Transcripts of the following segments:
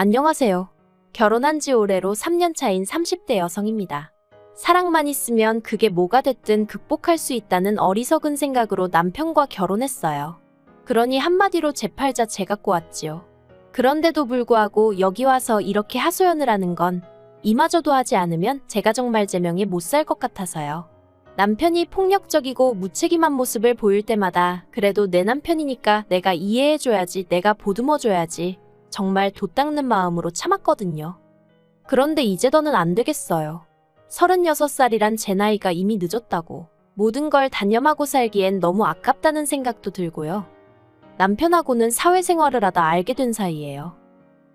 안녕하세요. 결혼한 지 올해로 3년 차인 30대 여성입니다. 사랑만 있으면 그게 뭐가 됐든 극복할 수 있다는 어리석은 생각으로 남편과 결혼했어요. 그러니 한마디로 제 팔자 제가 꼬았지요. 그런데도 불구하고 여기 와서 이렇게 하소연을 하는 건 이마저도 하지 않으면 제가 정말 제 명에 못 살 것 같아서요. 남편이 폭력적이고 무책임한 모습을 보일 때마다 그래도 내 남편이니까 내가 이해해줘야지, 내가 보듬어줘야지 정말 도 닦는 마음으로 참았거든요. 그런데 이제 더는 안 되겠어요. 36살이란 제 나이가 이미 늦었다고, 모든 걸 단념하고 살기엔 너무 아깝다는 생각도 들고요. 남편하고는 사회생활을 하다 알게 된 사이예요.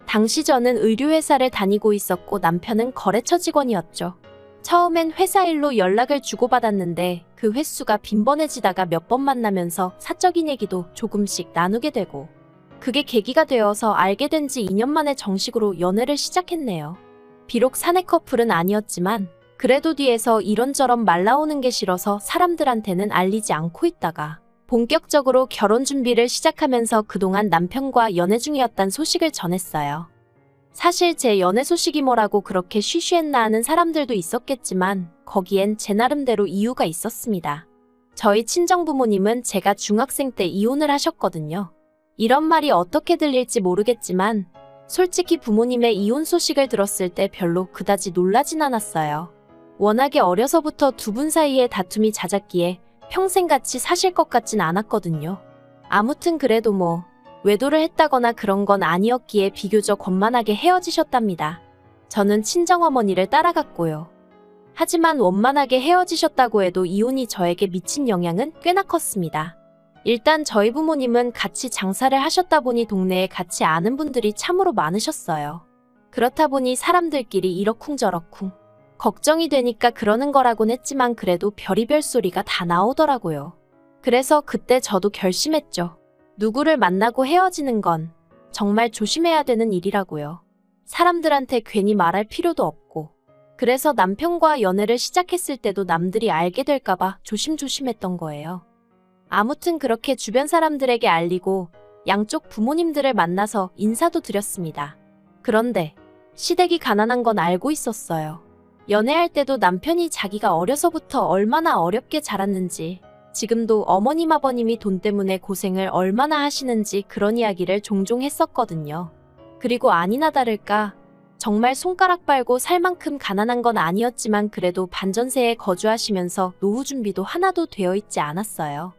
당시 저는 의류회사를 다니고 있었고 남편은 거래처 직원이었죠. 처음엔 회사 일로 연락을 주고받았는데 그 횟수가 빈번해지다가 몇 번 만나면서 사적인 얘기도 조금씩 나누게 되고, 그게 계기가 되어서 알게 된 지 2년 만에 정식으로 연애를 시작했네요. 비록 사내 커플은 아니었지만 그래도 뒤에서 이런저런 말 나오는 게 싫어서 사람들한테는 알리지 않고 있다가 본격적으로 결혼 준비를 시작하면서 그동안 남편과 연애 중이었단 소식을 전했어요. 사실 제 연애 소식이 뭐라고 그렇게 쉬쉬했나 하는 사람들도 있었겠지만 거기엔 제 나름대로 이유가 있었습니다. 저희 친정부모님은 제가 중학생 때 이혼을 하셨거든요. 이런 말이 어떻게 들릴지 모르겠지만 솔직히 부모님의 이혼 소식을 들었을 때 별로 그다지 놀라진 않았어요. 워낙에 어려서부터 두 분 사이에 다툼이 잦았기에 평생 같이 사실 것 같진 않았거든요. 아무튼 그래도 외도를 했다거나 그런 건 아니었기에 비교적 원만하게 헤어지셨답니다. 저는 친정어머니를 따라갔고요. 하지만 원만하게 헤어지셨다고 해도 이혼이 저에게 미친 영향은 꽤나 컸습니다. 일단 저희 부모님은 같이 장사를 하셨다 보니 동네에 같이 아는 분들이 참으로 많으셨어요. 그렇다 보니 사람들끼리 이러쿵저러쿵 걱정이 되니까 그러는 거라곤 했지만 그래도 별의별 소리가 다 나오더라고요. 그래서 그때 저도 결심했죠. 누구를 만나고 헤어지는 건 정말 조심해야 되는 일이라고요. 사람들한테 괜히 말할 필요도 없고. 그래서 남편과 연애를 시작했을 때도 남들이 알게 될까봐 조심조심했던 거예요. 아무튼 그렇게 주변 사람들에게 알리고 양쪽 부모님들을 만나서 인사도 드렸습니다. 그런데 시댁이 가난한 건 알고 있었어요. 연애할 때도 남편이 자기가 어려서부터 얼마나 어렵게 자랐는지, 지금도 어머님 아버님이 돈 때문에 고생을 얼마나 하시는지 그런 이야기를 종종 했었거든요. 그리고 아니나 다를까 정말 손가락 빨고 살 만큼 가난한 건 아니었지만 그래도 반전세에 거주하시면서 노후 준비도 하나도 되어 있지 않았어요.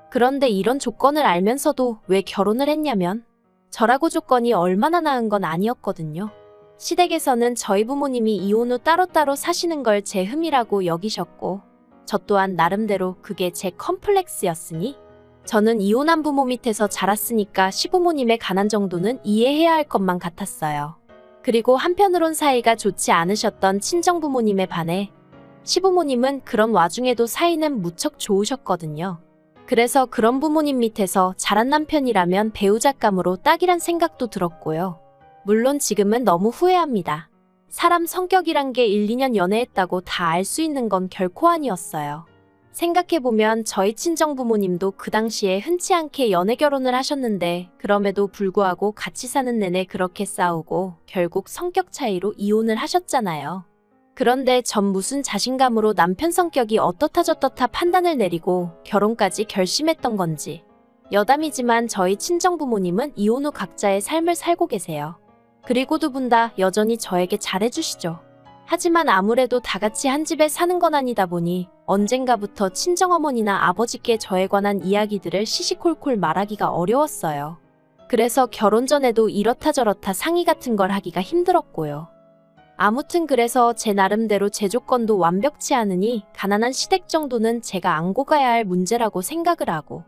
그런데 이런 조건을 알면서도 왜 결혼을 했냐면 저라고 조건이 얼마나 나은 건 아니었거든요. 시댁에서는 저희 부모님이 이혼 후 따로따로 사시는 걸 제 흠이라고 여기셨고, 저 또한 나름대로 그게 제 컴플렉스였으니 저는 이혼한 부모 밑에서 자랐으니까 시부모님의 가난 정도는 이해해야 할 것만 같았어요. 그리고 한편으론 사이가 좋지 않으셨던 친정부모님에 반해 시부모님은 그런 와중에도 사이는 무척 좋으셨거든요. 그래서 그런 부모님 밑에서 자란 남편이라면 배우잣감으로 딱이란 생각도 들었고요. 물론 지금은 너무 후회합니다. 사람 성격이란 게 1, 2년 연애했다고 다 알 수 있는 건 결코 아니었어요. 생각해보면 저희 친정부모님도 그 당시에 흔치 않게 연애 결혼을 하셨는데 그럼에도 불구하고 같이 사는 내내 그렇게 싸우고 결국 성격 차이로 이혼을 하셨잖아요. 그런데 전 무슨 자신감으로 남편 성격이 어떻다 저떻다 판단을 내리고 결혼까지 결심했던 건지. 여담이지만 저희 친정부모님은 이혼 후 각자의 삶을 살고 계세요. 그리고 두 분 다 여전히 저에게 잘해주시죠. 하지만 아무래도 다 같이 한 집에 사는 건 아니다 보니 언젠가부터 친정어머니나 아버지께 저에 관한 이야기들을 시시콜콜 말하기가 어려웠어요. 그래서 결혼 전에도 이렇다 저렇다 상의 같은 걸 하기가 힘들었고요. 아무튼 그래서 제 나름대로 제 조건도 완벽치 않으니 가난한 시댁 정도는 제가 안고 가야 할 문제라고 생각을 하고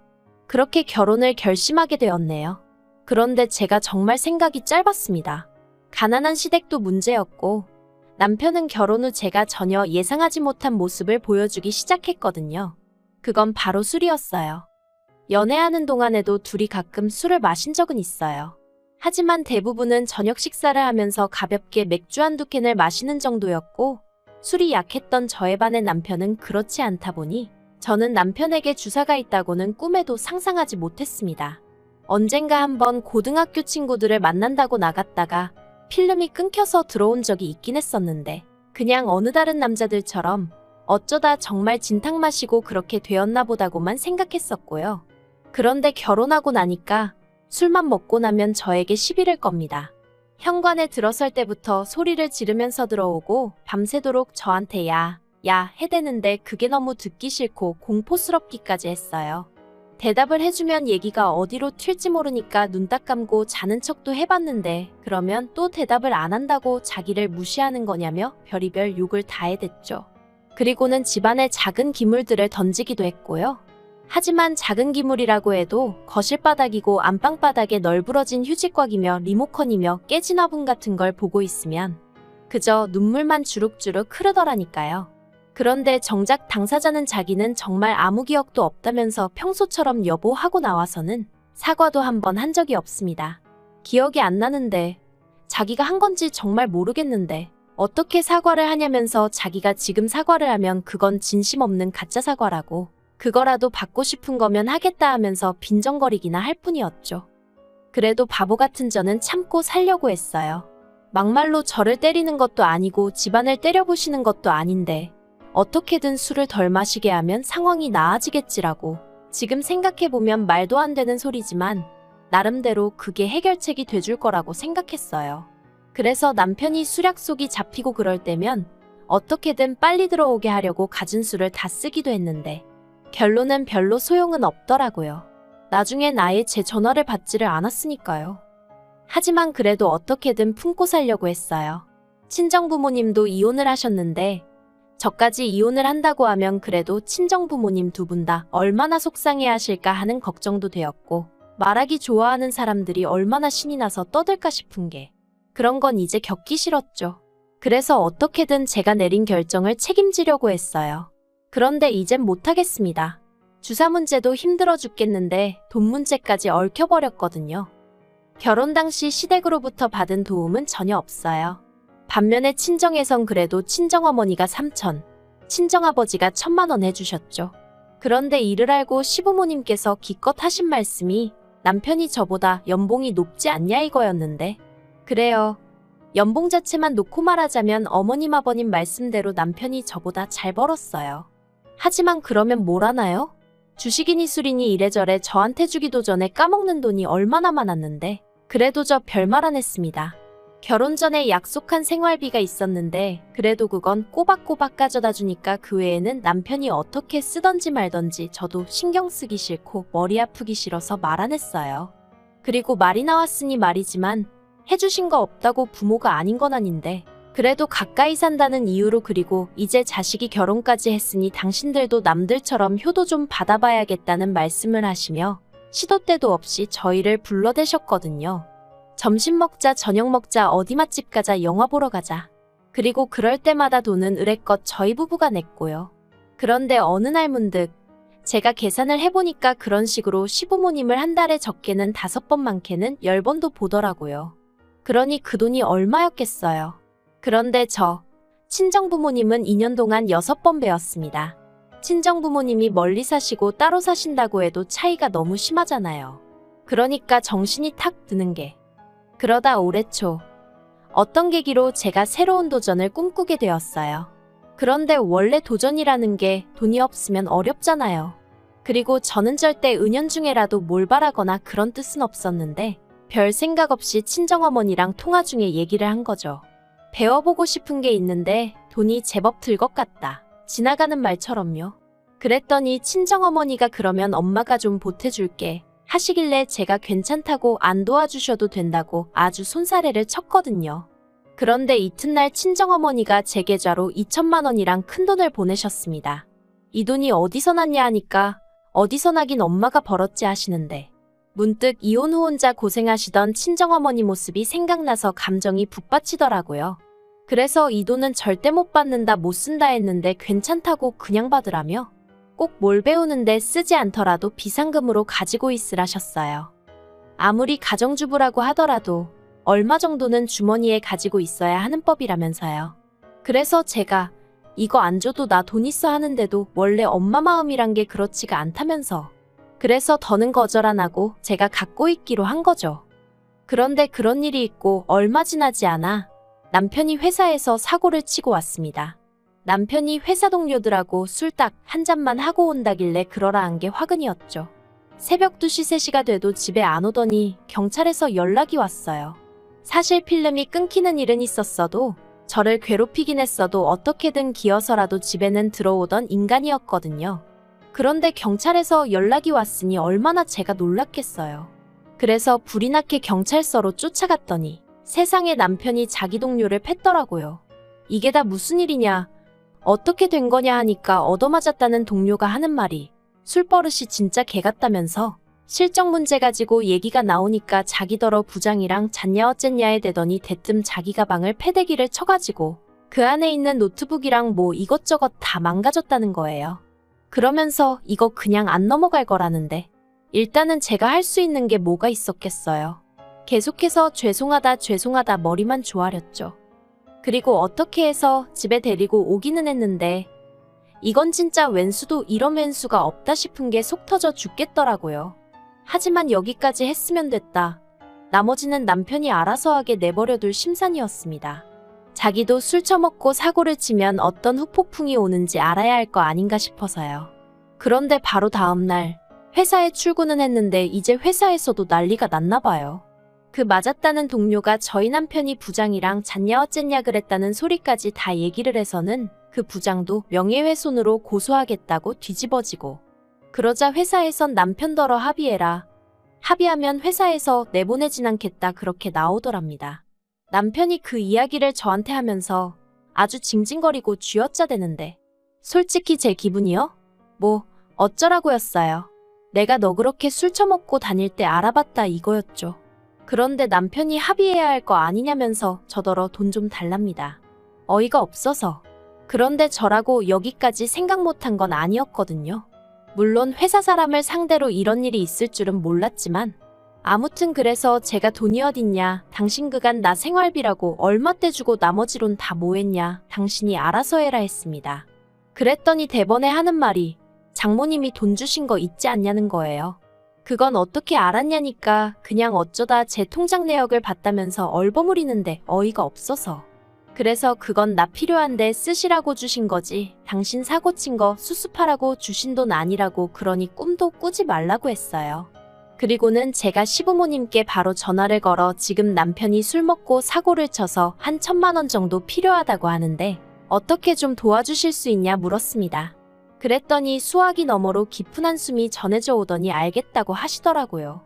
그렇게 결혼을 결심하게 되었네요. 그런데 제가 정말 생각이 짧았습니다. 가난한 시댁도 문제였고 남편은 결혼 후 제가 전혀 예상하지 못한 모습을 보여주기 시작했거든요. 그건 바로 술이었어요. 연애하는 동안에도 둘이 가끔 술을 마신 적은 있어요. 하지만 대부분은 저녁 식사를 하면서 가볍게 맥주 한두 캔을 마시는 정도였고 술이 약했던 저에 반해 남편은 그렇지 않다 보니 저는 남편에게 주사가 있다고는 꿈에도 상상하지 못했습니다. 언젠가 한번 고등학교 친구들을 만난다고 나갔다가 필름이 끊겨서 들어온 적이 있긴 했었는데 그냥 어느 다른 남자들처럼 어쩌다 정말 진탕 마시고 그렇게 되었나 보다고만 생각했었고요. 그런데 결혼하고 나니까 술만 먹고 나면 저에게 시비를 겁니다. 현관에 들어설 때부터 소리를 지르면서 들어오고 밤새도록 저한테 야 해대는데 그게 너무 듣기 싫고 공포스럽기까지 했어요. 대답을 해주면 얘기가 어디로 튈지 모르니까 눈 딱 감고 자는 척도 해봤는데 그러면 또 대답을 안 한다고 자기를 무시하는 거냐며 별의별 욕을 다 해댔죠. 그리고는 집안에 작은 기물들을 던지기도 했고요. 하지만 작은 기물이라고 해도 거실 바닥이고 안방 바닥에 널브러진 휴지곽이며 리모컨이며 깨진 화분 같은 걸 보고 있으면 그저 눈물만 주룩주룩 흐르더라니까요. 그런데 정작 당사자는 자기는 정말 아무 기억도 없다면서 평소처럼 여보 하고 나와서는 사과도 한 번 한 적이 없습니다. 기억이 안 나는데 자기가 한 건지 정말 모르겠는데 어떻게 사과를 하냐면서 자기가 지금 사과를 하면 그건 진심 없는 가짜 사과라고 그거라도 받고 싶은 거면 하겠다 하면서 빈정거리기나 할 뿐이었죠. 그래도 바보 같은 저는 참고 살려고 했어요. 막말로 저를 때리는 것도 아니고 집안을 때려부시는 것도 아닌데 어떻게든 술을 덜 마시게 하면 상황이 나아지겠지라고 지금 생각해보면 말도 안 되는 소리지만 나름대로 그게 해결책이 돼줄 거라고 생각했어요. 그래서 남편이 술약속이 잡히고 그럴 때면 어떻게든 빨리 들어오게 하려고 가진 술을 다 쓰기도 했는데 결론은 별로 소용은 없더라고요. 나중엔 아예 제 전화를 받지를 않았으니까요. 하지만 그래도 어떻게든 품고 살려고 했어요. 친정부모님도 이혼을 하셨는데 저까지 이혼을 한다고 하면 그래도 친정부모님 두 분 다 얼마나 속상해 하실까 하는 걱정도 되었고 말하기 좋아하는 사람들이 얼마나 신이 나서 떠들까 싶은 게 그런 건 이제 겪기 싫었죠. 그래서 어떻게든 제가 내린 결정을 책임지려고 했어요. 그런데 이젠 못하겠습니다. 주사 문제도 힘들어 죽겠는데 돈 문제까지 얽혀버렸거든요. 결혼 당시 시댁으로부터 받은 도움은 전혀 없어요. 반면에 친정에선 그래도 친정어머니가 3천, 친정아버지가 1,000만 원 해주셨죠. 그런데 이를 알고 시부모님께서 기껏 하신 말씀이 남편이 저보다 연봉이 높지 않냐 이거였는데 그래요. 연봉 자체만 놓고 말하자면 어머님 아버님 말씀대로 남편이 저보다 잘 벌었어요. 하지만 그러면 뭘 하나요? 주식이니 술이니 이래저래 저한테 주기도 전에 까먹는 돈이 얼마나 많았는데 그래도 저 별말 안 했습니다. 결혼 전에 약속한 생활비가 있었는데 그래도 그건 꼬박꼬박 가져다 주니까 그 외에는 남편이 어떻게 쓰던지 말던지 저도 신경 쓰기 싫고 머리 아프기 싫어서 말 안 했어요. 그리고 말이 나왔으니 말이지만 해주신 거 없다고 부모가 아닌 건 아닌데 그래도 가까이 산다는 이유로 그리고 이제 자식이 결혼까지 했으니 당신들도 남들처럼 효도 좀 받아봐야겠다는 말씀을 하시며 시도 때도 없이 저희를 불러대셨거든요. 점심 먹자, 저녁 먹자, 어디 맛집 가자, 영화 보러 가자. 그리고 그럴 때마다 돈은 의례껏 저희 부부가 냈고요. 그런데 어느 날 문득 제가 계산을 해보니까 그런 식으로 시부모님을 한 달에 적게는 5번 많게는 10번도 보더라고요. 그러니 그 돈이 얼마였겠어요. 그런데 저 친정부모님은 2년 동안 6번 배웠습니다. 친정부모님이 멀리 사시고 따로 사신다고 해도 차이가 너무 심하잖아요. 그러니까 정신이 탁 드는 게 그러다 올해 초 어떤 계기로 제가 새로운 도전을 꿈꾸게 되었어요. 그런데 원래 도전이라는 게 돈이 없으면 어렵잖아요. 그리고 저는 절대 은연중에라도 뭘 바라거나 그런 뜻은 없었는데 별 생각 없이 친정어머니랑 통화 중에 얘기를 한 거죠. 배워보고 싶은 게 있는데 돈이 제법 들 것 같다. 지나가는 말처럼요. 그랬더니 친정어머니가 그러면 엄마가 좀 보태줄게 하시길래 제가 괜찮다고 안 도와주셔도 된다고 아주 손사래를 쳤거든요. 그런데 이튿날 친정어머니가 제 계좌로 2천만 원이랑 큰돈을 보내셨습니다. 이 돈이 어디서 났냐 하니까 어디서 나긴 엄마가 벌었지 하시는데 문득 이혼 후 혼자 고생하시던 친정어머니 모습이 생각나서 감정이 북받치더라고요. 그래서 이 돈은 절대 못 받는다 못 쓴다 했는데 괜찮다고 그냥 받으라며 꼭 뭘 배우는데 쓰지 않더라도 비상금으로 가지고 있으라셨어요. 아무리 가정주부라고 하더라도 얼마 정도는 주머니에 가지고 있어야 하는 법이라면서요. 그래서 제가 이거 안 줘도 나 돈 있어 하는데도 원래 엄마 마음이란 게 그렇지가 않다면서 그래서 더는 거절 안 하고 제가 갖고 있기로 한 거죠. 그런데 그런 일이 있고 얼마 지나지 않아 남편이 회사에서 사고를 치고 왔습니다. 남편이 회사 동료들하고 술 딱 한 잔만 하고 온다길래 그러라 한 게 화근이었죠. 새벽 2시 3시가 돼도 집에 안 오더니 경찰에서 연락이 왔어요. 사실 필름이 끊기는 일은 있었어도 저를 괴롭히긴 했어도 어떻게든 기어서라도 집에는 들어오던 인간이었거든요. 그런데 경찰에서 연락이 왔으니 얼마나 제가 놀랐겠어요. 그래서 불이 나게 경찰서로 쫓아갔더니 세상에 남편이 자기 동료를 팼더라고요. 이게 다 무슨 일이냐, 어떻게 된 거냐 하니까 얻어맞았다는 동료가 하는 말이 술버릇이 진짜 개 같다면서 실적 문제 가지고 얘기가 나오니까 자기더러 부장이랑 잤냐 어쨌냐에 대더니 대뜸 자기 가방을 패대기를 쳐가지고 그 안에 있는 노트북이랑 뭐 이것저것 다 망가졌다는 거예요. 그러면서 이거 그냥 안 넘어갈 거라는데 일단은 제가 할 수 있는 게 뭐가 있었겠어요. 계속해서 죄송하다 머리만 조아렸죠. 그리고 어떻게 해서 집에 데리고 오기는 했는데 이건 진짜 왼수도 이런 왼수가 없다 싶은 게 속 터져 죽겠더라고요. 하지만 여기까지 했으면 됐다. 나머지는 남편이 알아서 하게 내버려둘 심산이었습니다. 자기도 술 처먹고 사고를 치면 어떤 후폭풍이 오는지 알아야 할 거 아닌가 싶어서요. 그런데 바로 다음날 회사에 출근은 했는데 이제 회사에서도 난리가 났나 봐요. 그 맞았다는 동료가 저희 남편이 부장이랑 잤냐 어쨌냐 그랬다는 소리까지 다 얘기를 해서는 그 부장도 명예훼손으로 고소하겠다고 뒤집어지고 그러자 회사에선 남편더러 합의해라. 합의하면 회사에서 내보내진 않겠다 그렇게 나오더랍니다. 남편이 그 이야기를 저한테 하면서 아주 징징거리고 쥐어짜대는데 솔직히 제 기분이요? 뭐 어쩌라고였어요. 내가 너 그렇게 술 처먹고 다닐 때 알아봤다 이거였죠. 그런데 남편이 합의해야 할 거 아니냐면서 저더러 돈 좀 달랍니다. 어이가 없어서. 그런데 저라고 여기까지 생각 못한 건 아니었거든요. 물론 회사 사람을 상대로 이런 일이 있을 줄은 몰랐지만 아무튼 그래서 제가 돈이 어딨냐, 당신 그간 나 생활비라고 얼마 떼주고 나머지론 다 뭐했냐, 당신이 알아서 해라 했습니다. 그랬더니 대번에 하는 말이 장모님이 돈 주신 거 있지 않냐는 거예요. 그건 어떻게 알았냐니까 그냥 어쩌다 제 통장 내역을 봤다면서 얼버무리는데 어이가 없어서. 그래서 그건 나 필요한데 쓰시라고 주신 거지. 당신 사고 친 거 수습하라고 주신 돈 아니라고 그러니 꿈도 꾸지 말라고 했어요. 그리고는 제가 시부모님께 바로 전화를 걸어 지금 남편이 술 먹고 사고를 쳐서 한 1,000만 원 정도 필요하다고 하는데 어떻게 좀 도와주실 수 있냐 물었습니다. 그랬더니 수화기 너머로 깊은 한숨이 전해져 오더니 알겠다고 하시더라고요.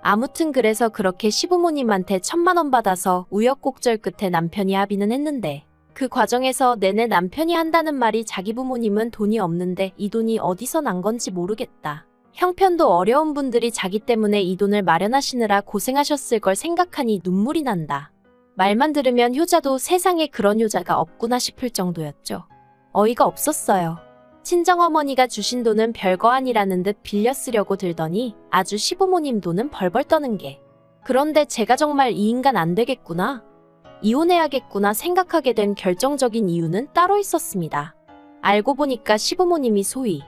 아무튼 그래서 그렇게 시부모님한테 1,000만 원 받아서 우여곡절 끝에 남편이 합의는 했는데 그 과정에서 내내 남편이 한다는 말이 자기 부모님은 돈이 없는데 이 돈이 어디서 난 건지 모르겠다. 형편도 어려운 분들이 자기 때문에 이 돈을 마련하시느라 고생하셨을 걸 생각하니 눈물이 난다. 말만 들으면 효자도 세상에 그런 효자가 없구나 싶을 정도였죠. 어이가 없었어요. 친정어머니가 주신 돈은 별거 아니라는 듯 빌려 쓰려고 들더니 아주 시부모님 돈은 벌벌 떠는 게. 그런데 제가 정말 이 인간 안 되겠구나, 이혼해야겠구나 생각하게 된 결정적인 이유는 따로 있었습니다. 알고 보니까 시부모님이 소위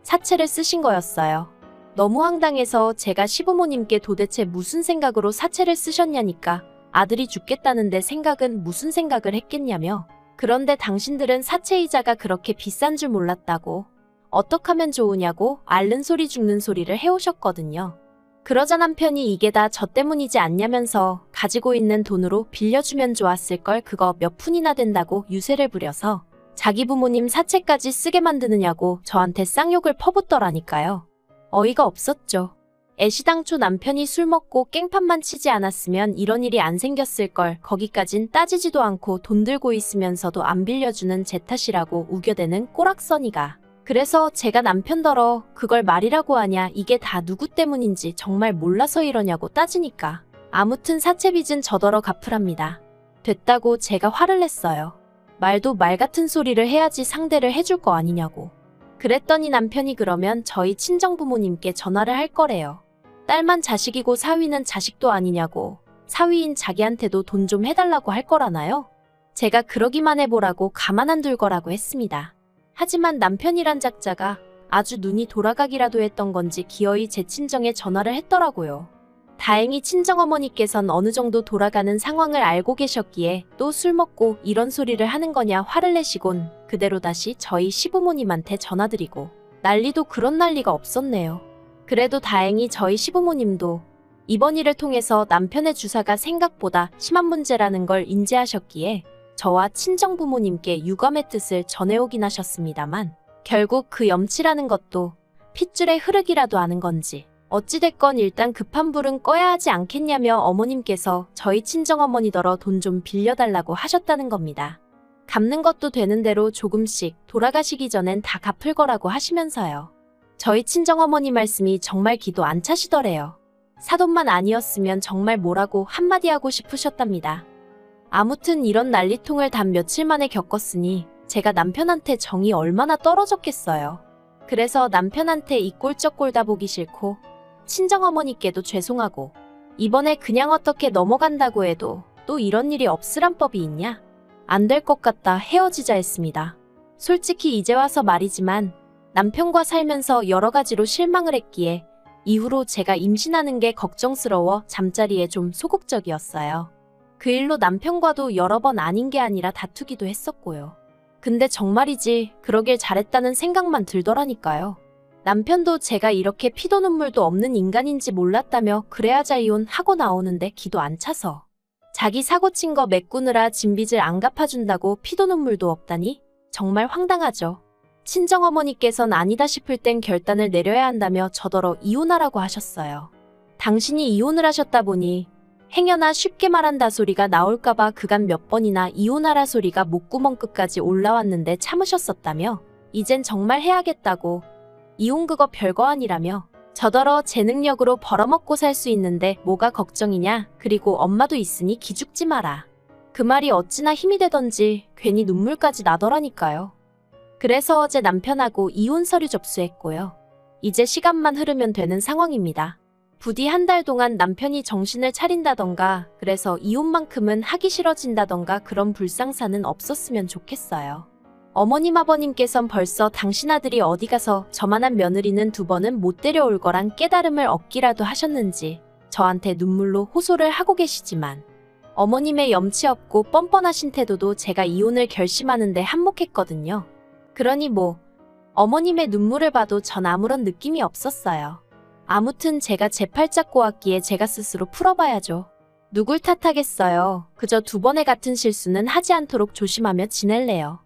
사채를 쓰신 거였어요. 너무 황당해서 제가 시부모님께 도대체 무슨 생각으로 사채를 쓰셨냐니까 아들이 죽겠다는데 생각은 무슨 생각을 했겠냐며, 그런데 당신들은 사채이자가 그렇게 비싼 줄 몰랐다고, 어떡하면 좋으냐고 앓는 소리 죽는 소리를 해오셨거든요. 그러자 남편이 이게 다 저 때문이지 않냐면서 가지고 있는 돈으로 빌려주면 좋았을 걸 그거 몇 푼이나 된다고 유세를 부려서 자기 부모님 사채까지 쓰게 만드느냐고 저한테 쌍욕을 퍼붓더라니까요. 어이가 없었죠. 애시당초 남편이 술 먹고 깽판만 치지 않았으면 이런 일이 안 생겼을 걸 거기까진 따지지도 않고 돈 들고 있으면서도 안 빌려주는 제 탓이라고 우겨대는 꼬락서니가. 그래서 제가 남편더러 그걸 말이라고 하냐, 이게 다 누구 때문인지 정말 몰라서 이러냐고 따지니까 아무튼 사채빚은 저더러 갚으랍니다. 됐다고 제가 화를 냈어요. 말도 말 같은 소리를 해야지 상대를 해줄 거 아니냐고. 그랬더니 남편이 그러면 저희 친정부모님께 전화를 할 거래요. 딸만 자식이고 사위는 자식도 아니냐고, 사위인 자기한테도 돈 좀 해달라고 할 거라나요? 제가 그러기만 해보라고 가만 안 둘 거라고 했습니다. 하지만 남편이란 작자가 아주 눈이 돌아가기라도 했던 건지 기어이 제 친정에 전화를 했더라고요. 다행히 친정어머니께선 어느 정도 돌아가는 상황을 알고 계셨기에 또 술 먹고 이런 소리를 하는 거냐 화를 내시곤 그대로 다시 저희 시부모님한테 전화드리고 난리도 그런 난리가 없었네요. 그래도 다행히 저희 시부모님도 이번 일을 통해서 남편의 주사가 생각보다 심한 문제라는 걸 인지하셨기에 저와 친정부모님께 유감의 뜻을 전해오긴 하셨습니다만 결국 그 염치라는 것도 핏줄의 흐르기라도 아는 건지 어찌됐건 일단 급한 불은 꺼야 하지 않겠냐며 어머님께서 저희 친정어머니더러 돈 좀 빌려달라고 하셨다는 겁니다. 갚는 것도 되는 대로 조금씩 돌아가시기 전엔 다 갚을 거라고 하시면서요. 저희 친정어머니 말씀이 정말 기도 안 차시더래요. 사돈만 아니었으면 정말 뭐라고 한마디 하고 싶으셨답니다. 아무튼 이런 난리통을 단 며칠 만에 겪었으니 제가 남편한테 정이 얼마나 떨어졌겠어요. 그래서 남편한테 이 꼴쩍 꼴다 보기 싫고 친정어머니께도 죄송하고 이번에 그냥 어떻게 넘어간다고 해도 또 이런 일이 없으란 법이 있냐? 안 될 것 같다 헤어지자 했습니다. 솔직히 이제 와서 말이지만 남편과 살면서 여러 가지로 실망을 했기에 이후로 제가 임신하는 게 걱정스러워 잠자리에 좀 소극적이었어요. 그 일로 남편과도 여러 번 아닌 게 아니라 다투기도 했었고요. 근데 정말이지 그러길 잘했다는 생각만 들더라니까요. 남편도 제가 이렇게 피도 눈물도 없는 인간인지 몰랐다며 그래야자 이혼하고 나오는데 기도 안 차서 자기 사고 친 거 메꾸느라 진빚을 안 갚아준다고 피도 눈물도 없다니 정말 황당하죠. 친정어머니께선 아니다 싶을 땐 결단을 내려야 한다며 저더러 이혼하라고 하셨어요. 당신이 이혼을 하셨다 보니 행여나 쉽게 말한다 소리가 나올까봐 그간 몇 번이나 이혼하라 소리가 목구멍 끝까지 올라왔는데 참으셨었다며 이젠 정말 해야겠다고 이혼 그거 별거 아니라며 저더러 제 능력으로 벌어먹고 살 수 있는데 뭐가 걱정이냐 그리고 엄마도 있으니 기죽지 마라. 그 말이 어찌나 힘이 되던지 괜히 눈물까지 나더라니까요. 그래서 어제 남편하고 이혼 서류 접수했고요. 이제 시간만 흐르면 되는 상황입니다. 부디 한 달 동안 남편이 정신을 차린다던가 그래서 이혼만큼은 하기 싫어진다던가 그런 불상사는 없었으면 좋겠어요. 어머님 아버님께선 벌써 당신 아들이 어디 가서 저만한 며느리는 두 번은 못 데려올 거란 깨달음을 얻기라도 하셨는지 저한테 눈물로 호소를 하고 계시지만 어머님의 염치 없고 뻔뻔하신 태도도 제가 이혼을 결심하는데 한몫했거든요. 그러니 뭐 어머님의 눈물을 봐도 전 아무런 느낌이 없었어요. 아무튼 제가 제 팔짝 꼬았기에 제가 스스로 풀어봐야죠. 누굴 탓하겠어요. 그저 두 번의 같은 실수는 하지 않도록 조심하며 지낼래요.